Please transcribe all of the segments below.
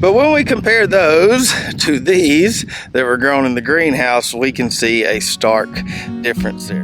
But when we compare those to these that were grown in the greenhouse, we can see a stark difference there.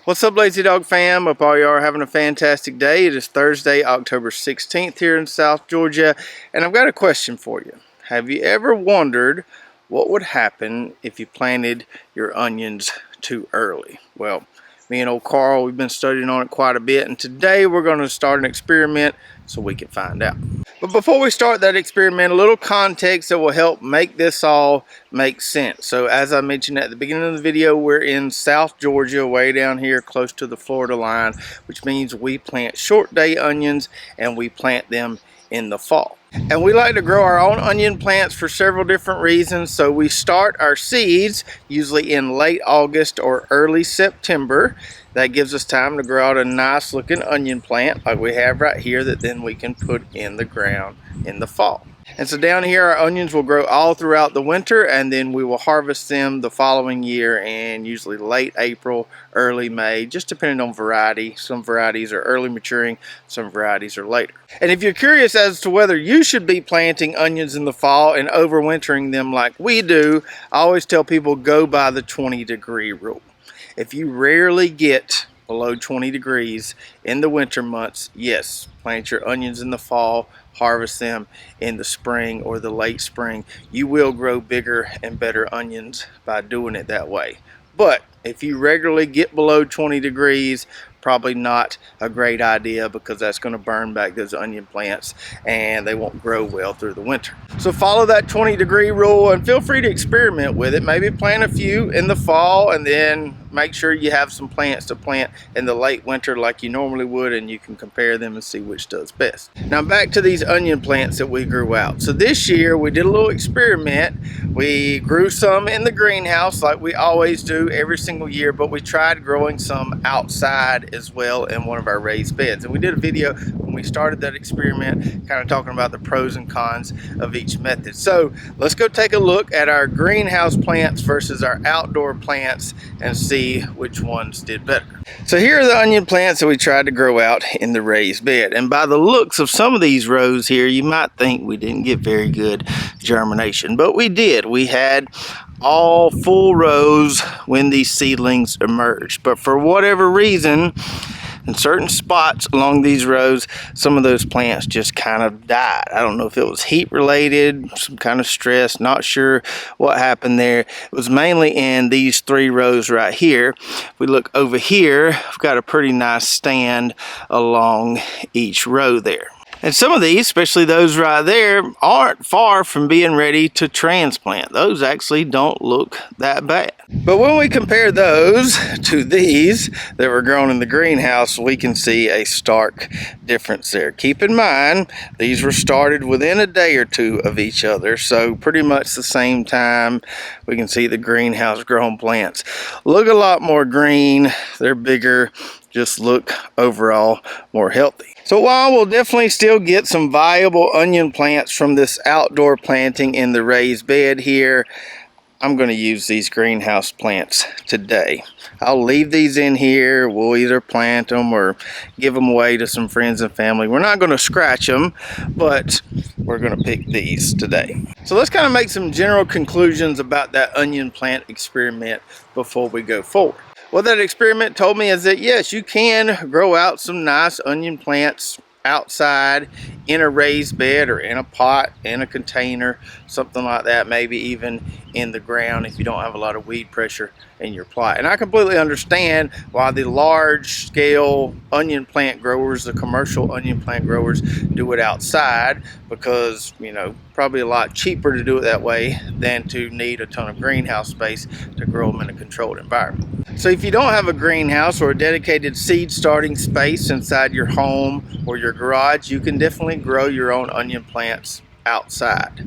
What's up, Lazy Dog fam? Hope all you are having a fantastic day. It is Thursday, October 16th here in South Georgia, and I've got a question for you. Have you ever wondered what would happen if you planted your onions too early? Well, me and old Carl, we've been studying on it quite a bit, and today we're going to start an experiment so we can find out. But before we start that experiment, a little context that will help make this all make sense. So as I mentioned at the beginning of the video, we're in South Georgia, way down here close to the Florida line, which means we plant short day onions and we plant them in the fall. And we like to grow our own onion plants for several different reasons. So we start our seeds usually in late August or early September. That gives us time to grow out a nice looking onion plant like we have right here that then we can put in the ground in the fall. And so down here our onions will grow all throughout the winter, and then we will harvest them the following year in usually late April, early May, just depending on variety. Some varieties are early maturing, some varieties are later. And if you're curious as to whether you should be planting onions in the fall and overwintering them like we do, I always tell people go by the 20-degree rule. If you rarely get below 20 degrees in the winter months, yes, plant your onions in the fall, harvest them in the spring or the late spring. You will grow bigger and better onions by doing it that way. But if you regularly get below 20 degrees, probably not a great idea, because that's going to burn back those onion plants and they won't grow well through the winter. So follow that 20-degree rule and feel free to experiment with it. Maybe plant a few in the fall and then make sure you have some plants to plant in the late winter like you normally would, and you can compare them and see which does best. Now back to these onion plants that we grew out. So this year we did a little experiment. We grew some in the greenhouse like we always do every single year, but we tried growing some outside as well in one of our raised beds. And we did a video when we started that experiment kind of talking about the pros and cons of each method. So let's go take a look at our greenhouse plants versus our outdoor plants and see which ones did better. So here are the onion plants that we tried to grow out in the raised bed. And by the looks of some of these rows here, you might think we didn't get very good germination, but we did. We had all full rows when these seedlings emerged, but for whatever reason, in certain spots along these rows, some of those plants just kind of died. I don't know if it was heat related, some kind of stress, not sure what happened there. It was mainly in these three rows right here. If we look over here, we've got a pretty nice stand along each row there. And some of these, especially those right there, aren't far from being ready to transplant. Those actually don't look that bad. But when we compare those to these that were grown in the greenhouse, we can see a stark difference there. Keep in mind, these were started within a day or two of each other, so pretty much the same time. We can see the greenhouse grown plants look a lot more green. They're bigger, just look overall more healthy. So while we'll definitely still get some viable onion plants from this outdoor planting in the raised bed here, I'm going to use these greenhouse plants today. I'll leave these in here. We'll either plant them or give them away to some friends and family. We're not going to scratch them, but we're going to pick these today. So let's kind of make some general conclusions about that onion plant experiment before we go forward. What that experiment told me is that yes, you can grow out some nice onion plants outside in a raised bed or in a pot, in a container, something like that, maybe even in the ground if you don't have a lot of weed pressure in your plot. And I completely understand why the large scale onion plant growers, the commercial onion plant growers, do it outside, because you know, probably a lot cheaper to do it that way than to need a ton of greenhouse space to grow them in a controlled environment. So if you don't have a greenhouse or a dedicated seed starting space inside your home or your garage, you can definitely grow your own onion plants outside.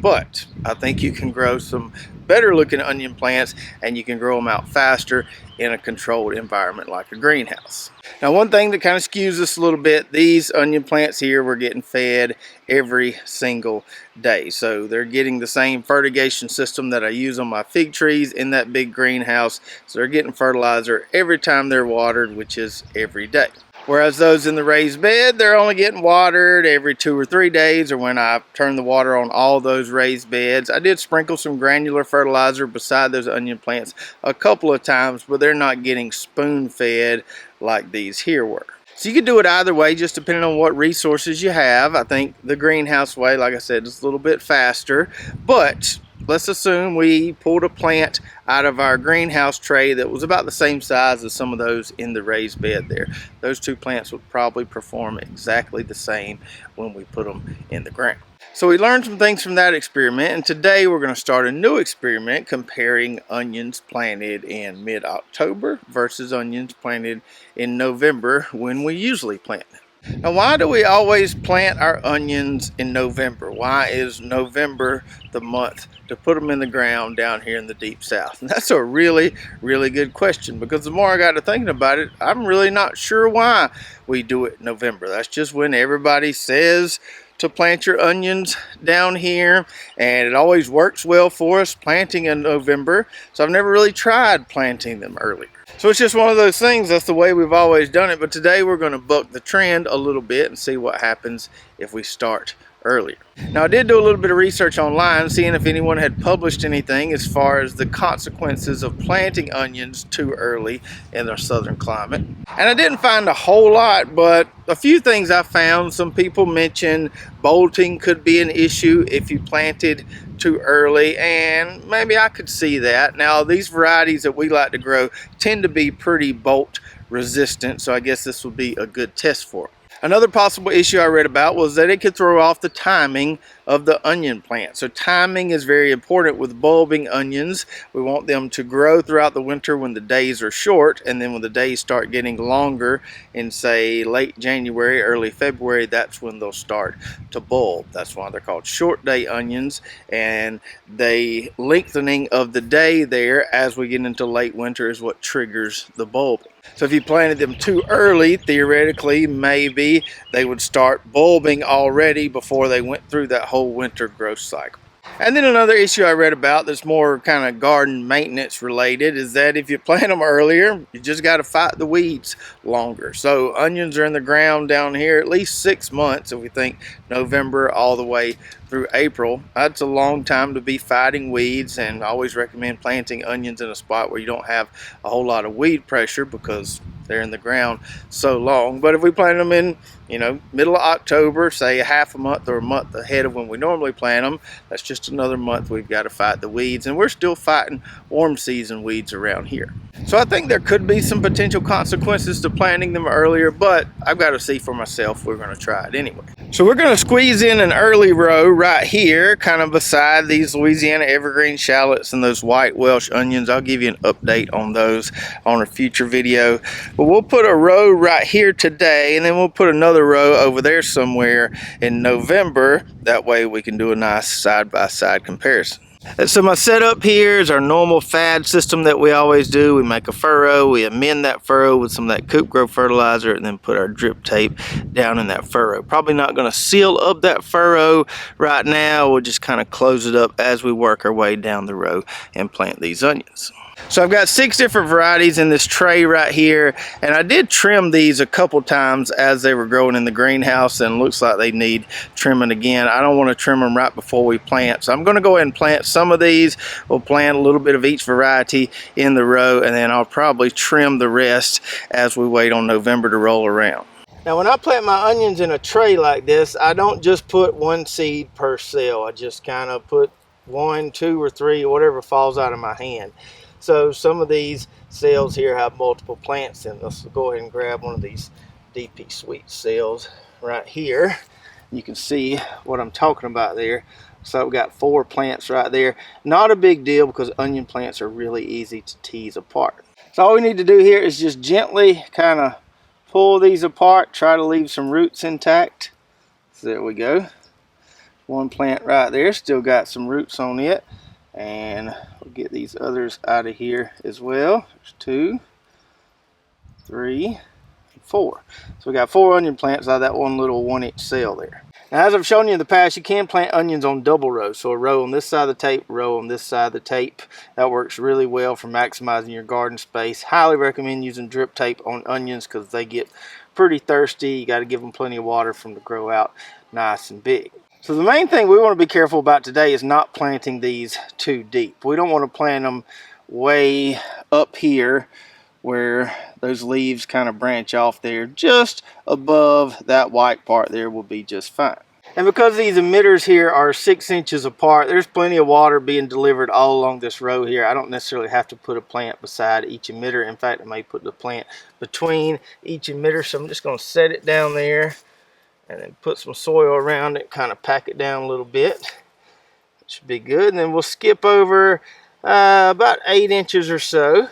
But I think you can grow some better looking onion plants, and you can grow them out faster in a controlled environment like a greenhouse. Now, one thing that kind of skews this a little bit, these onion plants here were getting fed every single day. So they're getting the same fertigation system that I use on my fig trees in that big greenhouse. So they're getting fertilizer every time they're watered, which is every day. Whereas those in the raised bed, they're only getting watered every 2 or 3 days, or when I turn the water on all those raised beds. I did sprinkle some granular fertilizer beside those onion plants a couple of times, but they're not getting spoon fed like these here were. So you could do it either way, just depending on what resources you have. I think the greenhouse way, like I said, is a little bit faster, but let's assume we pulled a plant out of our greenhouse tray that was about the same size as some of those in the raised bed there. Those two plants would probably perform exactly the same when we put them in the ground. So we learned some things from that experiment, and today we're going to start a new experiment comparing onions planted in mid-October versus onions planted in November when we usually plant them. Now, why do we always plant our onions in November? Why is November the month to put them in the ground down here in the deep south? And that's a really, really good question, because the more I got to thinking about it, I'm really not sure why we do it in November. That's just when everybody says to plant your onions down here, and it always works well for us planting in November. So I've never really tried planting them earlier. So it's just one of those things, that's the way we've always done it. But today we're going to buck the trend a little bit and see what happens if we start earlier. Now, I did do a little bit of research online, seeing if anyone had published anything as far as the consequences of planting onions too early in our southern climate. And I didn't find a whole lot, but a few things I found. Some people mentioned bolting could be an issue if you planted too early, and maybe I could see that. Now, these varieties that we like to grow tend to be pretty bolt resistant, so I guess this would be a good test for them. Another possible issue I read about was that it could throw off the timing of the onion plant. So timing is very important with bulbing onions. We want them to grow throughout the winter when the days are short, and then when the days start getting longer in, say, late January, early February, that's when they'll start to bulb. That's why they're called short day onions, and the lengthening of the day there as we get into late winter is what triggers the bulbing. So if you planted them too early, theoretically, maybe they would start bulbing already before they went through that whole winter growth cycle. And then another issue I read about that's more kind of garden maintenance related is that if you plant them earlier, you just got to fight the weeds longer. So onions are in the ground down here at least 6 months if we think November all the way through April. That's a long time to be fighting weeds, and I always recommend planting onions in a spot where you don't have a whole lot of weed pressure because they're in the ground so long. But if we plant them in, middle of October, say a half a month or a month ahead of when we normally plant them, that's just another month we've got to fight the weeds, and we're still fighting warm season weeds around here. So I think there could be some potential consequences to planting them earlier, but I've got to see for myself. We're going to try it anyway. So we're going to squeeze in an early row right here, kind of beside these Louisiana evergreen shallots and those white Welsh onions. I'll give you an update on those on a future video. But we'll put a row right here today, and then we'll put another row over there somewhere in November. That way we can do a nice side-by-side comparison. So my setup here is our normal fad system that we always do. We make a furrow, we amend that furrow with some of that coop grow fertilizer, and then put our drip tape down in that furrow. Probably not going to seal up that furrow right now. We'll just kind of close it up as we work our way down the row and plant these onions. So I've got 6 different varieties in this tray right here, and I did trim these a couple times as they were growing in the greenhouse, and looks like they need trimming again. I don't want to trim them right before we plant, so I'm going to go ahead and plant some of these. We'll plant a little bit of each variety in the row, and then I'll probably trim the rest as we wait on November to roll around. Now, when I plant my onions in a tray like this, I don't just put one seed per cell. I just kind of put 1, 2, or 3, or whatever falls out of my hand. So some of these cells here have multiple plants in them. Let's go ahead and grab one of these DP Sweet cells right here. You can see what I'm talking about there. So we've got 4 plants right there. Not a big deal because onion plants are really easy to tease apart. So all we need to do here is just gently kind of pull these apart. Try to leave some roots intact. So there we go. One plant right there, still got some roots on it. And we'll get these others out of here as well. There's 2, 3, 4. So we got 4 onion plants out of that one little 1-inch cell there. Now, as I've shown you in the past, you can plant onions on double rows. So a row on this side of the tape, a row on this side of the tape. That works really well for maximizing your garden space. Highly recommend using drip tape on onions because they get pretty thirsty. You got to give them plenty of water for them to grow out nice and big. So the main thing we want to be careful about today is not planting these too deep. We don't want to plant them way up here where those leaves kind of branch off there. Just above that white part there will be just fine. And because these emitters here are 6 inches apart, there's plenty of water being delivered all along this row here. I don't necessarily have to put a plant beside each emitter. In fact, I may put the plant between each emitter. So I'm just going to set it down there and then put some soil around it, kind of pack it down a little bit. That should be good. And then we'll skip over about 8 inches or so.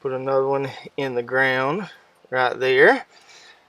Put another one in the ground right there.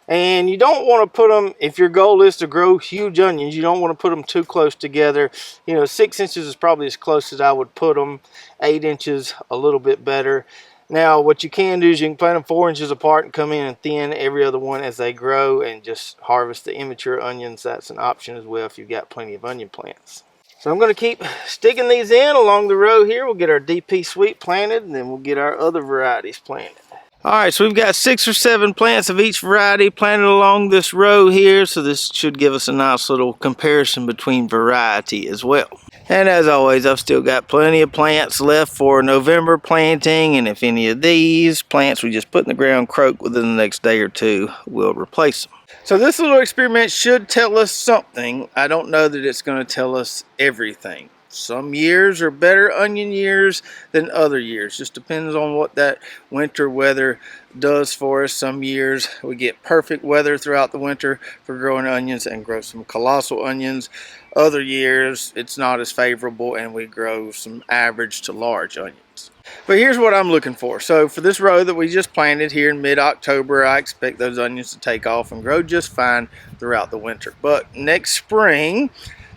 And you don't want to put them, if your goal is to grow huge onions, you don't want to put them too close together. You know, 6 inches is probably as close as I would put them. 8 inches, a little bit better. Now, what you can do is you can plant them 4 inches apart and come in and thin every other one as they grow and just harvest the immature onions. That's an option as well if you've got plenty of onion plants. So I'm going to keep sticking these in along the row here. We'll get our DP Sweet planted, and then we'll get our other varieties planted. All right, so we've got 6 or 7 plants of each variety planted along this row here. So this should give us a nice little comparison between variety as well. And as always, I've still got plenty of plants left for November planting. And if any of these plants we just put in the ground croak within the next day or two, we'll replace them. So this little experiment should tell us something. I don't know that it's going to tell us everything. Some years are better onion years than other years. Just depends on what that winter weather does for us. Some years we get perfect weather throughout the winter for growing onions and grow some colossal onions. Other years it's not as favorable and we grow some average to large onions. But here's what I'm looking for. So for this row that we just planted here in mid-October, I expect those onions to take off and grow just fine throughout the winter. But next spring,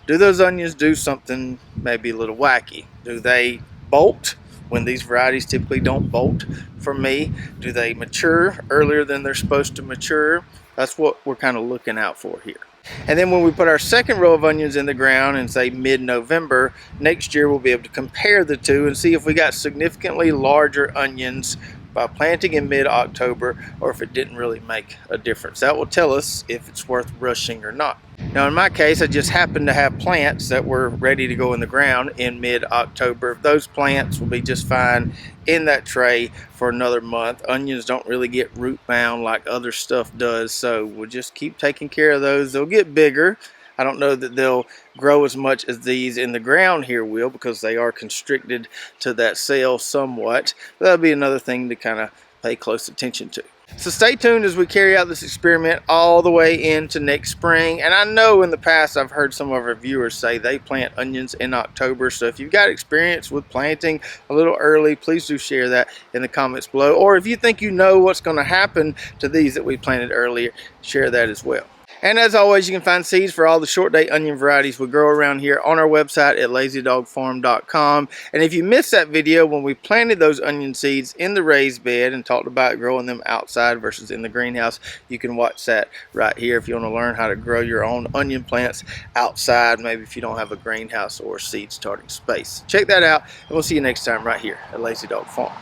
do those onions do something maybe a little wacky? Do they bolt when these varieties typically don't bolt for me? Do they mature earlier than they're supposed to mature? That's what we're kind of looking out for here. And then when we put our second row of onions in the ground in say mid-November, next year we'll be able to compare the two and see if we got significantly larger onions by planting in mid-October or if it didn't really make a difference. That will tell us if it's worth rushing or not. Now in my case, I just happened to have plants that were ready to go in the ground in mid-October. Those plants will be just fine in that tray for another month. Onions don't really get root bound like other stuff does, so we'll just keep taking care of those. They'll get bigger. I don't know that they'll grow as much as these in the ground here will because they are constricted to that cell somewhat. That'll be another thing to kind of pay close attention to. So stay tuned as we carry out this experiment all the way into next spring. And I know in the past I've heard some of our viewers say they plant onions in October. So if you've got experience with planting a little early, please do share that in the comments below. Or if you think you know what's going to happen to these that we planted earlier, share that as well. And as always, you can find seeds for all the short day onion varieties we grow around here on our website at lazydogfarm.com. And if you missed that video when we planted those onion seeds in the raised bed and talked about growing them outside versus in the greenhouse, you can watch that right here if you want to learn how to grow your own onion plants outside, maybe if you don't have a greenhouse or seed starting space. Check that out, and we'll see you next time right here at Lazy Dog Farm.